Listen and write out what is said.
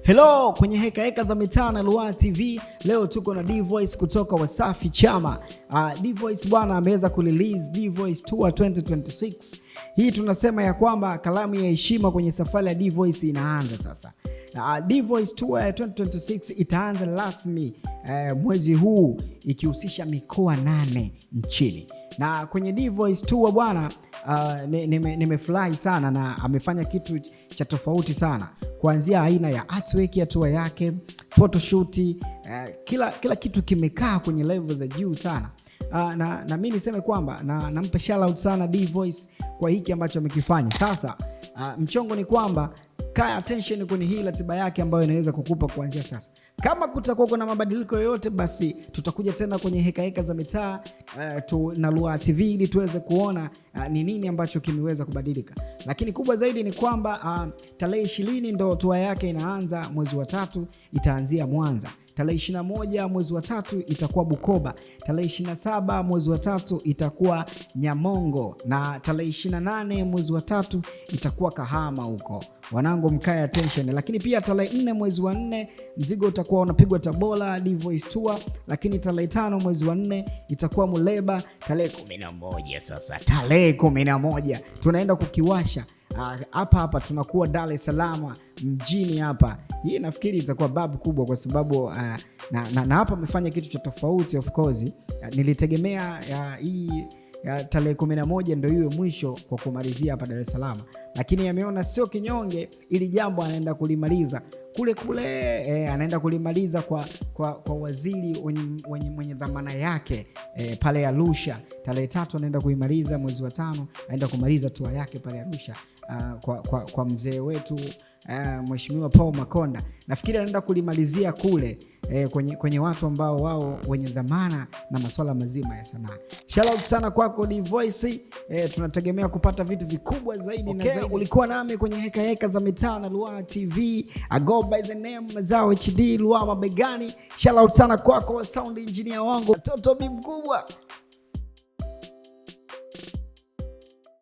Hello kwenye heka za mitaa na Luaa TV. Leo tuko na D-Voice kutoka Wasafi Chama. D-Voice bwana ameweza kurelease D-Voice Tour 2026. Hii tunasema ya kwamba kalamu ya heshima kwenye safari ya D-Voice inaanza sasa. D-Voice Tour ya 2026 itaanza rasmi mwezi huu ikihusisha mikoa 8 nchini. Na kwenye D-Voice Tour bwana nimefurahi sana na amefanya kitu cha tofauti sana. Kuanzia aina ya artwork ya tour yake, photoshoot, kila kitu kimekaa kwenye level za juu sana. Na mimi niseme kwamba nampa shout out sana D-Voice kwa hiki ambacho amekifanya. Sasa mchongo ni kwamba kaa attention kwenye hii ratiba yake ambayo inaweza kukupa kuanzia sasa. Kama kutakuwa kuna mabadiliko yoyote, basi tutakuja tena kwenye heka za mitaa na Luaa TV ili tuweze kuona ni nini ambacho kimeweza kubadilika. Lakini kubwa zaidi ni kwamba tarehe 20 ndo tour yake inaanza mwezi wa 3, itaanzia Mwanza. Tarehe 21 mwezi wa 3 itakuwa Bukoba. Tarehe 27 mwezi wa 3 itakuwa Nyamongo, na tarehe 28 mwezi wa 3 itakuwa Kahama huko. Wanangu mkae attention. Lakini pia tarehe 4 mwezi wa 4 mzigo utakuwa unapigwa Tabora D-Voice Tour. Lakini tarehe 5 mwezi wa 4 itakuwa Muleba. Tarehe 11 sasa, tarehe 11 tunaenda kukiwasha hapa tunakuwa Dar es Salaam mjini hapa. Hii nafikiri itakuwa babu kubwa kwa sababu na hapa amefanya kitu cha tofauti. Of course nilitegemea hii tarehe 11 ndio iwe mwisho kwa kumalizia hapa Dar es Salaam, lakini ameona sio kinyonge, ili jambo anaenda kulimaliza kule anaenda kulimaliza kwa waziri mwenye dhamana yake pale Arusha. Tarehe 3 anaenda kuimaliza, mwezi wa 5 anaenda kumaliza tour yake pale Arusha kwa mzee wetu Mheshimiwa Paul Makonda. Nafikiri anaenda kulimalizia kule kwenye watu ambao wao wenye dhamana na masuala mazima ya sanaa. Shout out sana kwako D-Voice. Tunategemea kupata vitu vikubwa zaidi na zaidi. Ulikuwa nami kwenye heka za mitaa na Luaa TV. I go by the name Mazao HD Luaa mabegani. Shout out sana kwako sound engineer wangu, mtoto mkubwa.